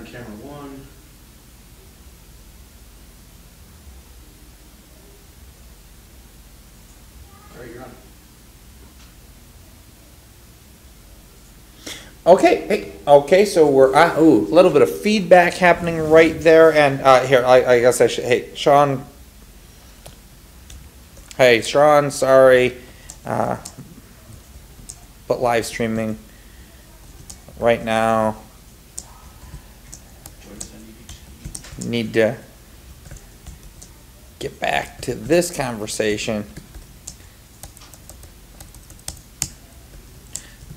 on camera one. All right, you're on. Okay, hey, okay, so we're a little bit of feedback happening right there, and here, I guess I should, hey, Sean, sorry, but live streaming right now, need to get back to this conversation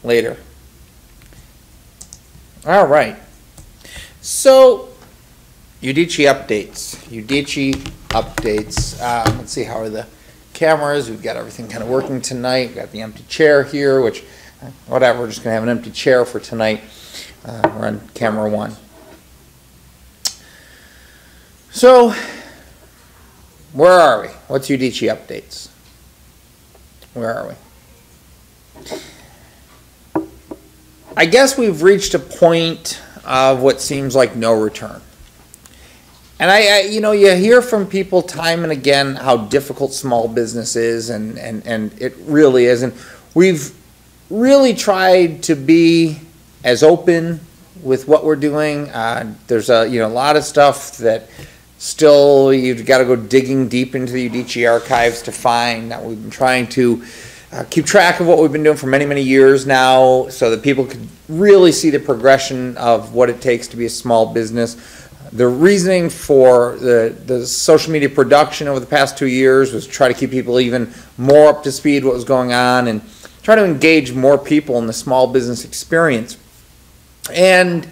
later. All right. So, Udicci Updates. Let's see, how are the cameras? We've got everything kind of working tonight. We've got the empty chair here, which, whatever, we're just going to have an empty chair for tonight. We're on camera one. So, where are we? What's Udicci Updates? Where are we? I guess we've reached a point of what seems like no return. And you know, you hear from people time and again how difficult small business is, and it really is. And we've really tried to be as open with what we're doing. There's a lot of stuff that still you've got to go digging deep into the Udicci archives to find. That we've been trying to keep track of what we've been doing for many, many years now, so that people could really see the progression of what it takes to be a small business. The reasoning for the social media production over the past 2 years was to try to keep people even more up to speed what was going on and try to engage more people in the small business experience. And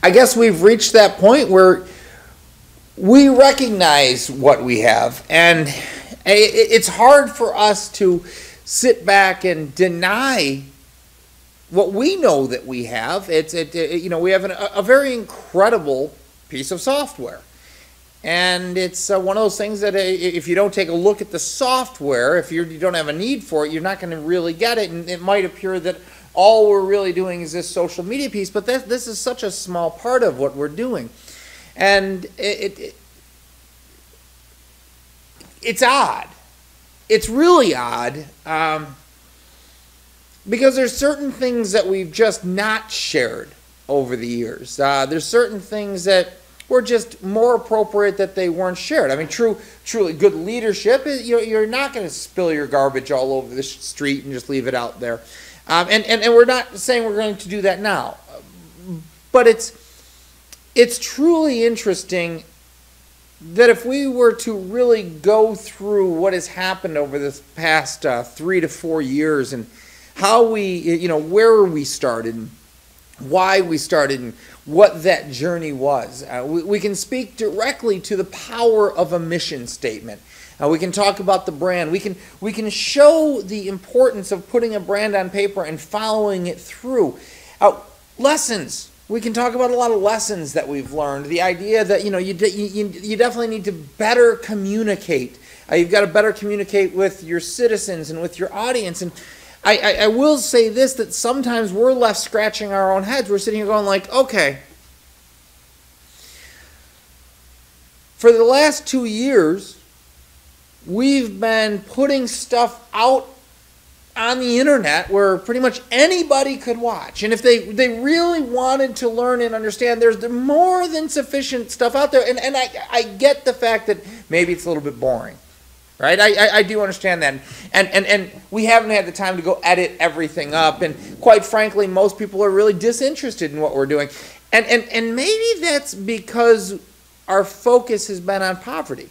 I guess we've reached that point where we recognize what we have, and it's hard for us to sit back and deny what we know that we have. We have a very incredible piece of software, and it's one of those things that if you don't take a look at the software, if you don't have a need for it, you're not going to really get it, and it might appear that all we're really doing is this social media piece, but this is such a small part of what we're doing, and it's odd. It's really odd because there's certain things that we've just not shared over the years. There's certain things that were just more appropriate that they weren't shared. I mean, truly good leadership, you're not going to spill your garbage all over the street and just leave it out there. And we're not saying we're going to do that now. But it's truly interesting that if we were to really go through what has happened over this past 3 to 4 years and how we, where we started, and why we started, and what that journey was, we can speak directly to the power of a mission statement. We can talk about the brand. We can show the importance of putting a brand on paper and following it through. Lessons. We can talk about a lot of lessons that we've learned. The idea that you definitely need to better communicate. You've got to better communicate with your citizens and with your audience. And I will say this, that sometimes we're left scratching our own heads. We're sitting here going like, okay, for the last 2 years, we've been putting stuff out on the internet where pretty much anybody could watch. And if they really wanted to learn and understand, there's more than sufficient stuff out there. And I get the fact that maybe it's a little bit boring, right? I do understand that. And we haven't had the time to go edit everything up. And quite frankly, most people are really disinterested in what we're doing. And maybe that's because our focus has been on poverty.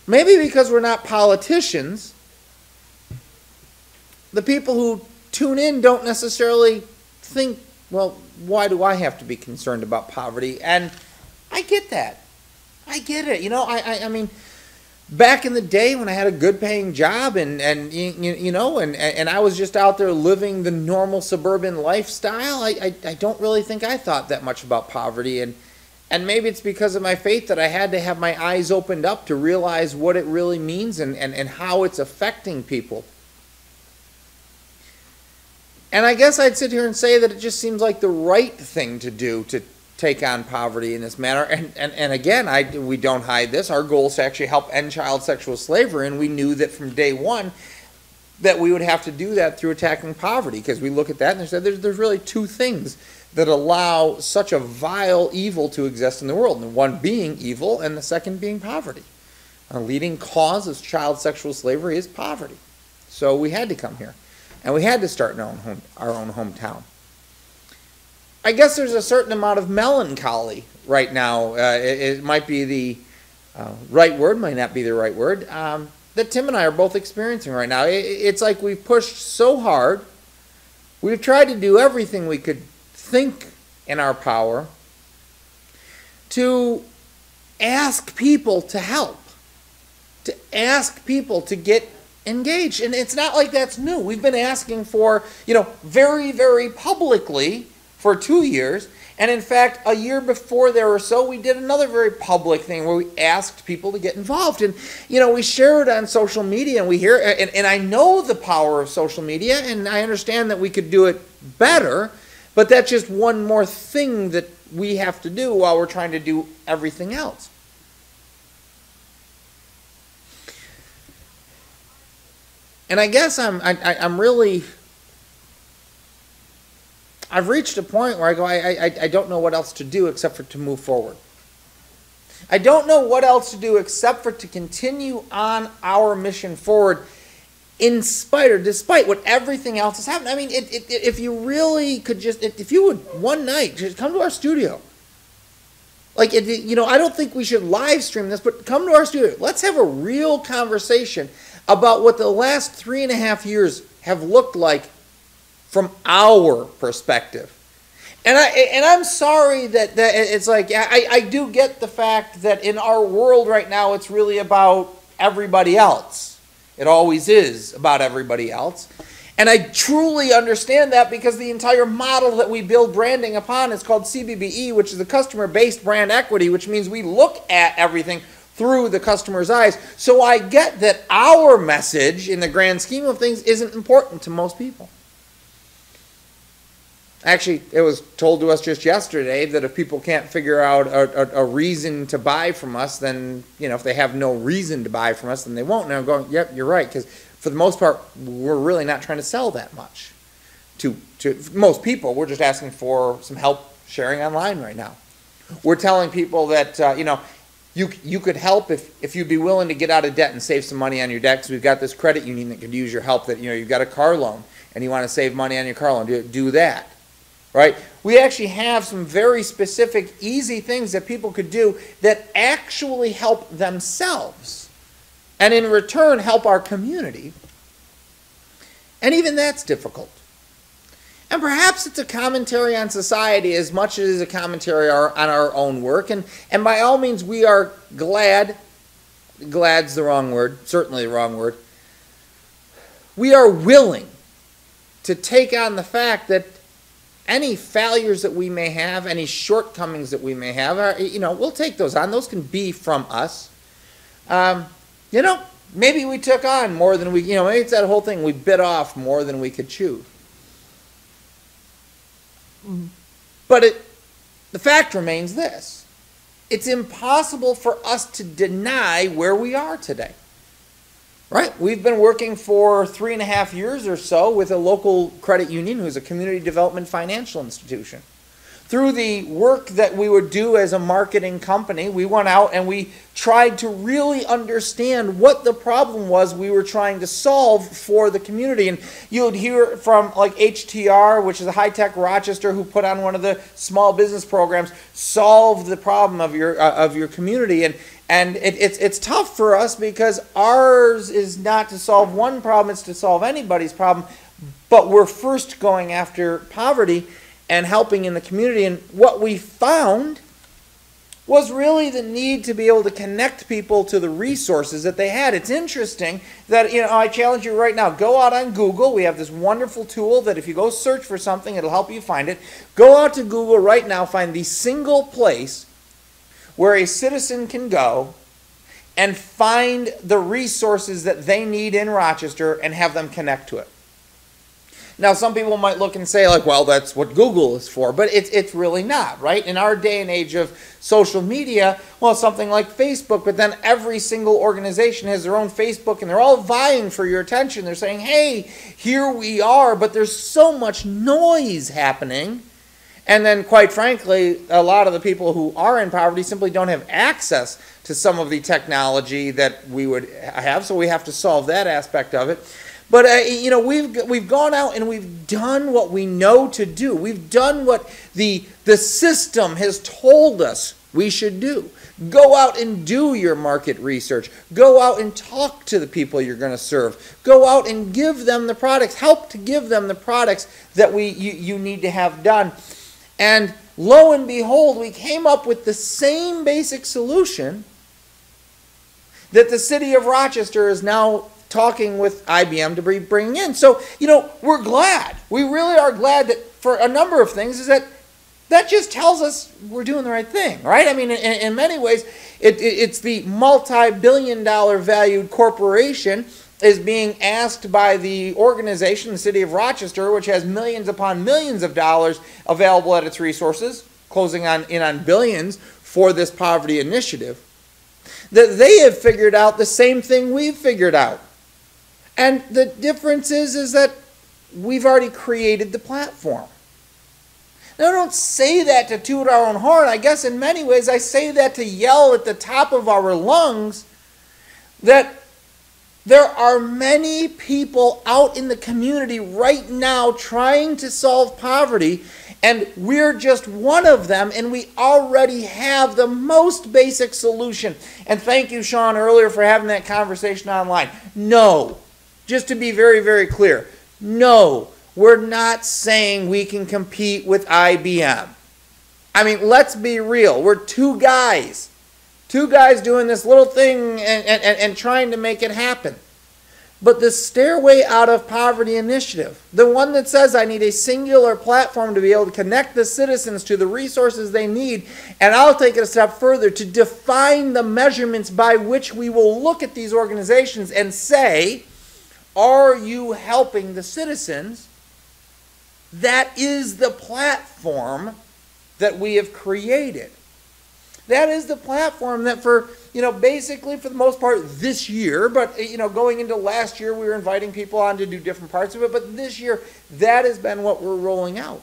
Maybe because we're not politicians, the people who tune in don't necessarily think, well, why do I have to be concerned about poverty? And I get that. I get it. I mean, back in the day when I had a good paying job and I was just out there living the normal suburban lifestyle, I don't really think I thought that much about poverty. And maybe it's because of my faith that I had to have my eyes opened up to realize what it really means and how it's affecting people. And I guess I'd sit here and say that it just seems like the right thing to do to take on poverty in this manner. And again, we don't hide this. Our goal is to actually help end child sexual slavery, and we knew that from day one that we would have to do that through attacking poverty, because we look at that and said there's really two things that allow such a vile evil to exist in the world, and one being evil and the second being poverty. A leading cause of child sexual slavery is poverty. So we had to come here, and we had to start in our own hometown. I guess there's a certain amount of melancholy right now. It might be the right word, might not be the right word, that Tim and I are both experiencing right now. It's like we've pushed so hard. We've tried to do everything we could think in our power to ask people to help, to ask people to get engaged. And it's not like that's new. We've been asking for, very, very publicly for 2 years. And in fact, a year before there or so, we did another very public thing where we asked people to get involved. And, we share it on social media, and we hear, and I know the power of social media, and I understand that we could do it better, but that's just one more thing that we have to do while we're trying to do everything else. And I guess I've reached a point where I go, I don't know what else to do except for to move forward. I don't know what else to do except for to continue on our mission forward in spite or despite what everything else has happened. I mean, if you really could just, if you would one night just come to our studio. Like, I don't think we should live stream this, but come to our studio. Let's have a real conversation about what the last 3.5 years have looked like from our perspective. And I'm sorry that it's like, I do get the fact that in our world right now it's really about everybody else. It always is about everybody else. And I truly understand that, because the entire model that we build branding upon is called CBBE, which is the customer-based brand equity, which means we look at everything through the customer's eyes. So I get that our message in the grand scheme of things isn't important to most people. Actually, it was told to us just yesterday that if people can't figure out a reason to buy from us, then, if they have no reason to buy from us, then they won't. And I'm going, yep, you're right, because for the most part, we're really not trying to sell that much to most people. We're just asking for some help sharing online right now. We're telling people that, you could help if you'd be willing to get out of debt and save some money on your debt, because we've got this credit union that could use your help, that, you've got a car loan and you want to save money on your car loan. Do that. Right? We actually have some very specific, easy things that people could do that actually help themselves, and in return help our community. And even that's difficult. And perhaps it's a commentary on society as much as it is a commentary on our own work. And by all means, we are glad. Glad's the wrong word, certainly the wrong word. We are willing to take on the fact that any failures that we may have, any shortcomings that we may have, we'll take those on. Those can be from us. Maybe we took on more than we, maybe it's that whole thing, we bit off more than we could chew. But the fact remains this: it's impossible for us to deny where we are today. Right? We've been working for 3.5 years or so with a local credit union who's a community development financial institution. Through the work that we would do as a marketing company, we went out and we tried to really understand what the problem was we were trying to solve for the community. And you would hear from like HTR, which is a high-tech Rochester, who put on one of the small business programs, solve the problem of your community. And it's tough for us, because ours is not to solve one problem, it's to solve anybody's problem. But we're first going after poverty and helping in the community. And what we found was really the need to be able to connect people to the resources that they had. It's interesting that, I challenge you right now, go out on Google. We have this wonderful tool that if you go search for something, it'll help you find it. Go out to Google right now, find the single place where a citizen can go and find the resources that they need in Rochester and have them connect to it. Now, some people might look and say, like, well, that's what Google is for, but it's really not, right? In our day and age of social media, well, something like Facebook, but then every single organization has their own Facebook, and they're all vying for your attention. They're saying, hey, here we are, but there's so much noise happening. And then, quite frankly, a lot of the people who are in poverty simply don't have access to some of the technology that we would have, so we have to solve that aspect of it. But, we've gone out and we've done what we know to do. We've done what the system has told us we should do. Go out and do your market research. Go out and talk to the people you're going to serve. Go out and give them the products. Help to give them the products that you need to have done. And lo and behold, we came up with the same basic solution that the city of Rochester is now talking with IBM to be bringing in. So, we're glad. We really are glad that for a number of things is that just tells us we're doing the right thing, right? I mean, in many ways, it's the multi-billion-dollar valued corporation is being asked by the organization, the city of Rochester, which has millions upon millions of dollars available at its resources, closing in on billions for this poverty initiative, that they have figured out the same thing we've figured out. And the difference is that we've already created the platform. Now, I don't say that to toot our own horn. I guess in many ways I say that to yell at the top of our lungs that there are many people out in the community right now trying to solve poverty, and we're just one of them, and we already have the most basic solution. And thank you, Sean, earlier for having that conversation online. No. Just to be very, very clear, no, we're not saying we can compete with IBM. I mean, let's be real. We're two guys doing this little thing and trying to make it happen. But the Stairway Out of Poverty initiative, the one that says I need a singular platform to be able to connect the citizens to the resources they need, and I'll take it a step further to define the measurements by which we will look at these organizations and say, are you helping the citizens? That is the platform that we have created. That is the platform that for, basically for the most part this year, but, going into last year we were inviting people on to do different parts of it, but this year that has been what we're rolling out.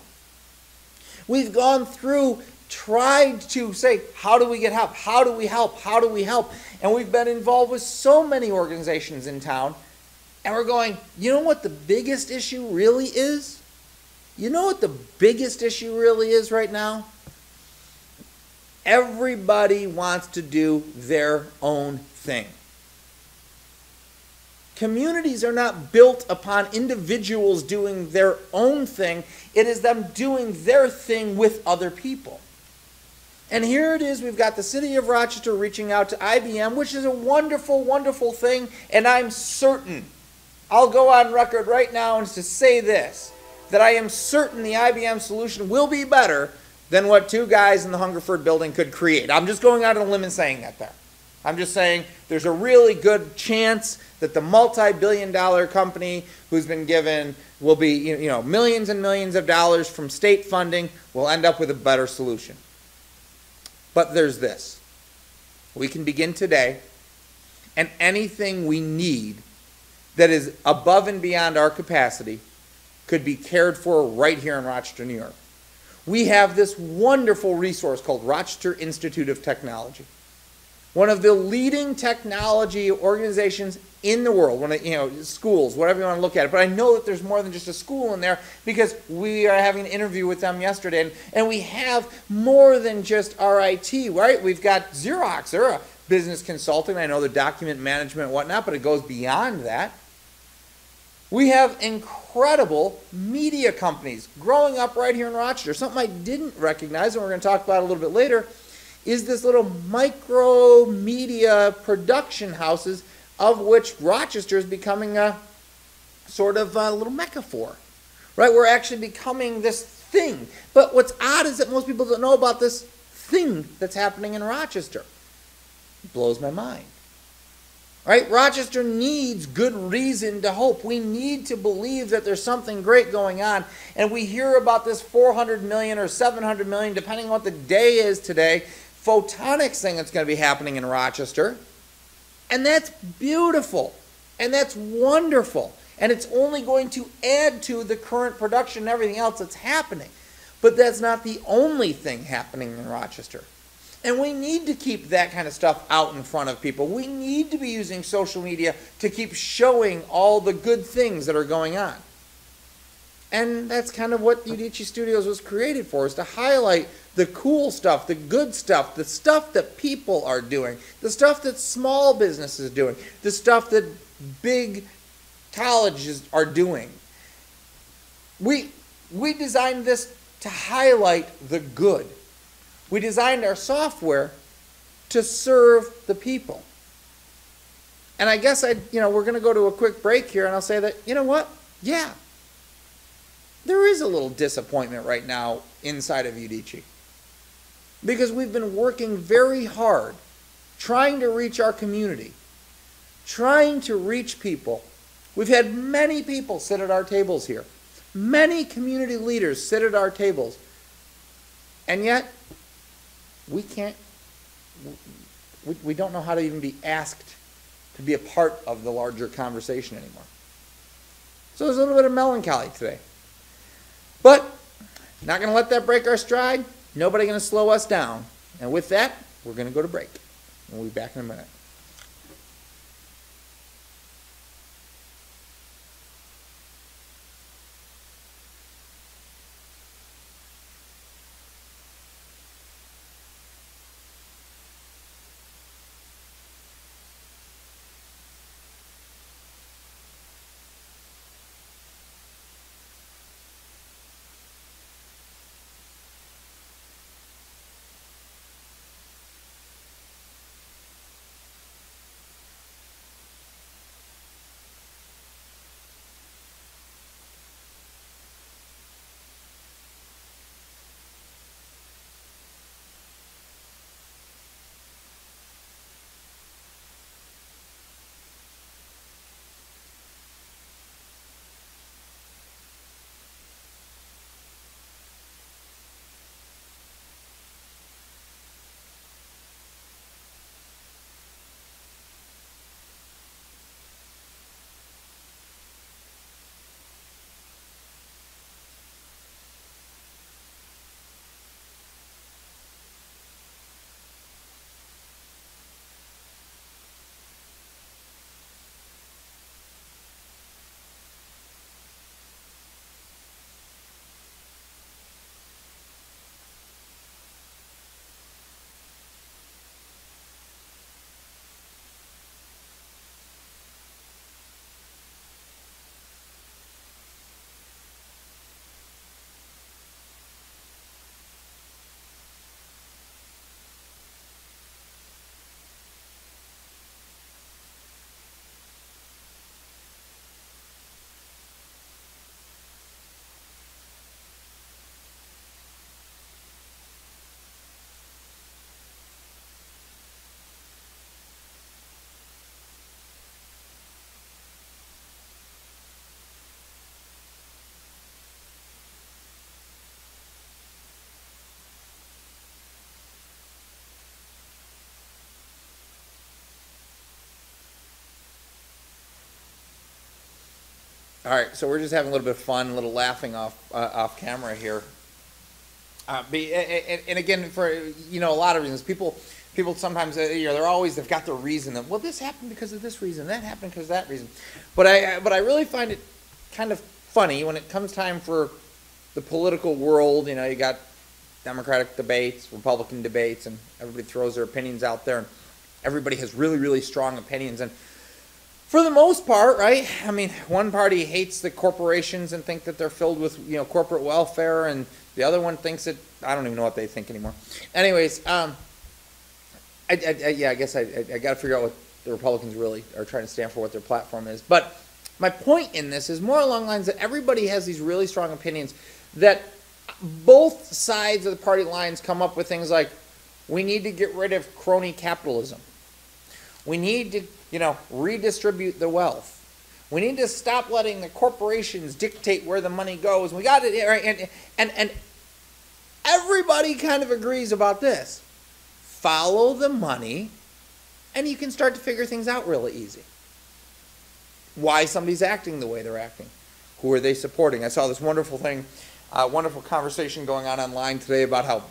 We've gone through, tried to say, how do we get help? How do we help? How do we help? And we've been involved with so many organizations in town. And we're going, you know what the biggest issue really is? You know what the biggest issue really is right now? Everybody wants to do their own thing. Communities are not built upon individuals doing their own thing. It is them doing their thing with other people. And here it is, we've got the city of Rochester reaching out to IBM, which is a wonderful, wonderful thing, and I'm certain, I'll go on record right now and to say this, that I am certain the IBM solution will be better than what two guys in the Hungerford building could create. I'm just going out on a limb and saying that there. I'm just saying there's a really good chance that the multi-billion-dollar company who's been given will be, millions and millions of dollars from state funding will end up with a better solution. But there's this. We can begin today, and anything we need that is above and beyond our capacity could be cared for right here in Rochester, New York. We have this wonderful resource called Rochester Institute of Technology. One of the leading technology organizations in the world, schools, whatever you want to look at it. But I know that there's more than just a school in there because we are having an interview with them yesterday. And we have more than just RIT, right? We've got Xerox. They're a business consulting. I know the document management and whatnot, but it goes beyond that. We have incredible media companies growing up right here in Rochester. Something I didn't recognize, and we're going to talk about it a little bit later, is this little micro media production houses of which Rochester is becoming a sort of a little mecca for. Right? We're actually becoming this thing. But what's odd is that most people don't know about this thing that's happening in Rochester. It blows my mind. right? Rochester needs good reason to hope. We need to believe that there's something great going on. And we hear about this 400 million or 700 million, depending on what the day is today, photonics thing that's going to be happening in Rochester. And that's beautiful. And that's wonderful. And it's only going to add to the current production and everything else that's happening. But that's not the only thing happening in Rochester. And we need to keep that kind of stuff out in front of people. We need to be using social media to keep showing all the good things that are going on. And that's kind of what Udicci Studios was created for, is to highlight the cool stuff, the good stuff, the stuff that people are doing, the stuff that small businesses are doing, the stuff that big colleges are doing. We designed this to highlight the good. We designed our software to serve the people. And I guess we're going to go to a quick break here, and I'll say that, you know what? Yeah. There is a little disappointment right now inside of Udicci. Because we've been working very hard trying to reach our community, trying to reach people. We've had many people sit at our tables here. Many community leaders sit at our tables. And yet, we don't know how to even be asked to be a part of the larger conversation anymore. So there's a little bit of melancholy today. But, not going to let that break our stride. Nobody going to slow us down. And with that, we're going to go to break. We'll be back in a minute. All right, so we're just having a little bit of fun, a little laughing off camera here. And again, for a lot of reasons, people sometimes they've got their reason that, well, this happened because of this reason, that happened because of that reason. But I really find it kind of funny when it comes time for the political world. You got Democratic debates, Republican debates, and everybody throws their opinions out there, and everybody has really, really strong opinions. And for the most part, right? I mean, one party hates the corporations and think that they're filled with, corporate welfare, and the other one thinks that, I don't even know what they think anymore. Anyways, I guess I got to figure out what the Republicans really are trying to stand for, what their platform is. But my point in this is more along the lines that everybody has these really strong opinions that both sides of the party lines come up with things like, we need to get rid of crony capitalism. We need to, redistribute the wealth. We need to stop letting the corporations dictate where the money goes. We got it, and everybody kind of agrees about this. Follow the money, and you can start to figure things out really easy. Why somebody's acting the way they're acting. Who are they supporting? I saw this wonderful thing, wonderful conversation going on online today about how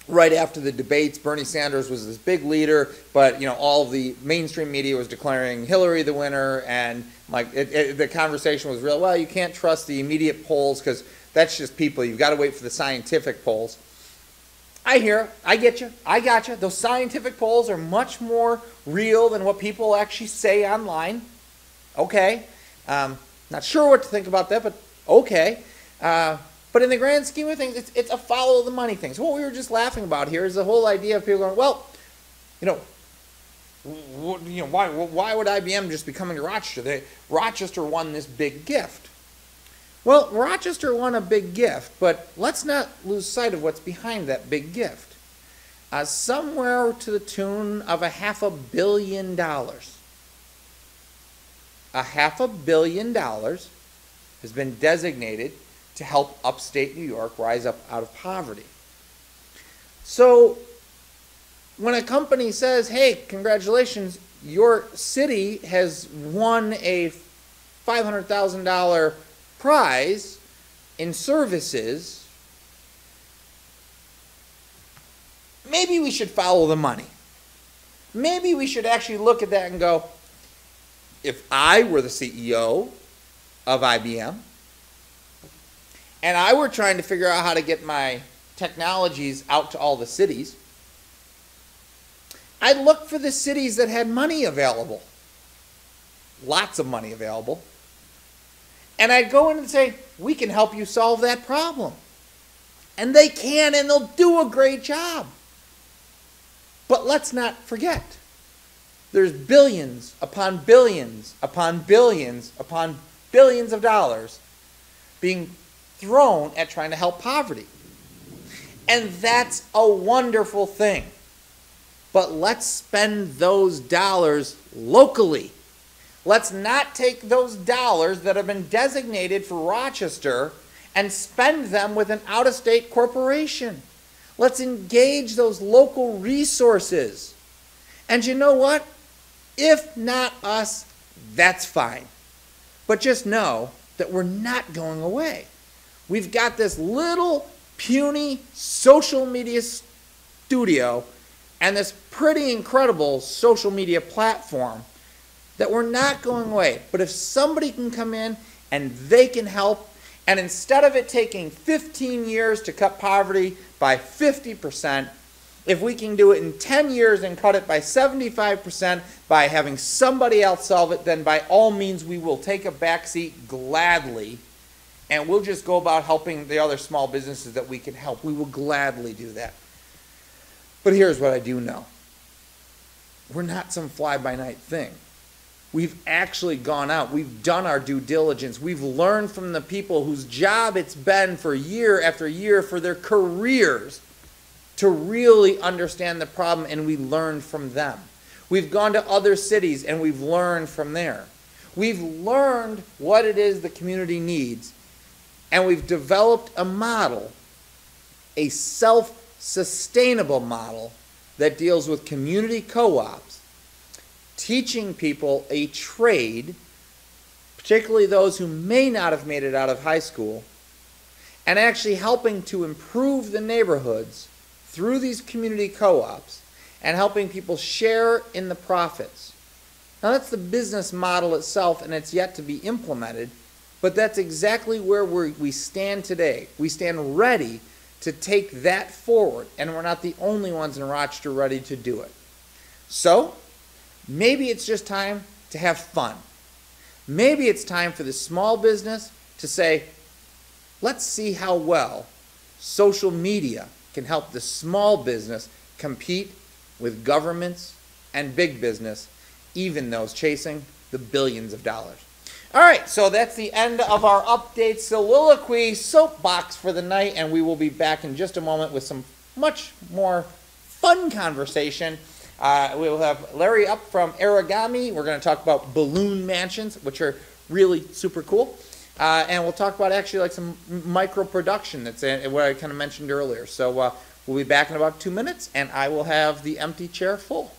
right after the debates, Bernie Sanders was this big leader, but all of the mainstream media was declaring Hillary the winner, and the conversation was real. Well, you can't trust the immediate polls because that's just people. You've got to wait for the scientific polls. I get you, I got you. Those scientific polls are much more real than what people actually say online. Okay, not sure what to think about that, but okay. But in the grand scheme of things, it's a follow the money thing. So what we were just laughing about here is the whole idea of people going, well, why would IBM just be coming to Rochester? Rochester won this big gift. Well, Rochester won a big gift, but let's not lose sight of what's behind that big gift. Somewhere to the tune of $500 million. $500 million has been designated to help upstate New York rise up out of poverty. So when a company says, hey, congratulations, your city has won a $500,000 prize in services, maybe we should follow the money. Maybe we should actually look at that and go, if I were the CEO of IBM, and I were trying to figure out how to get my technologies out to all the cities, I'd look for the cities that had money available. Lots of money available. And I'd go in and say, we can help you solve that problem. And they can, and they'll do a great job. But let's not forget, there's billions upon billions upon billions upon billions of dollars being thrown at trying to help poverty. And that's a wonderful thing. But let's spend those dollars locally. Let's not take those dollars that have been designated for Rochester and spend them with an out-of-state corporation. Let's engage those local resources. And you know what? If not us, that's fine. But just know that we're not going away. We've got this little puny social media studio and this pretty incredible social media platform that we're not going away. But if somebody can come in and they can help, and instead of it taking 15 years to cut poverty by 50%, if we can do it in 10 years and cut it by 75% by having somebody else solve it, then by all means we will take a backseat gladly, and we'll just go about helping the other small businesses that we can help. We will gladly do that. But here's what I do know. We're not some fly-by-night thing. We've actually gone out. We've done our due diligence. We've learned from the people whose job it's been for year after year, for their careers, to really understand the problem, and we learned from them. We've gone to other cities, and we've learned from there. We've learned what it is the community needs, and we've developed a model, a self-sustainable model that deals with community co-ops, teaching people a trade, particularly those who may not have made it out of high school, and actually helping to improve the neighborhoods through these community co-ops and helping people share in the profits. Now that's the business model itself, and it's yet to be implemented, but that's exactly where we stand today. We stand ready to take that forward, and we're not the only ones in Rochester ready to do it. So maybe it's just time to have fun. Maybe it's time for the small business to say, let's see how well social media can help the small business compete with governments and big business, even those chasing the billions of dollars. All right, so that's the end of our update soliloquy soapbox for the night, and we will be back in just a moment with some much more fun conversation We will have Larry up from Origami. We're going to talk about balloon mansions, which are really super cool. And we'll talk about actually like some micro production. That's what I kind of mentioned earlier. So we'll be back in about 2 minutes, and I will have the empty chair full.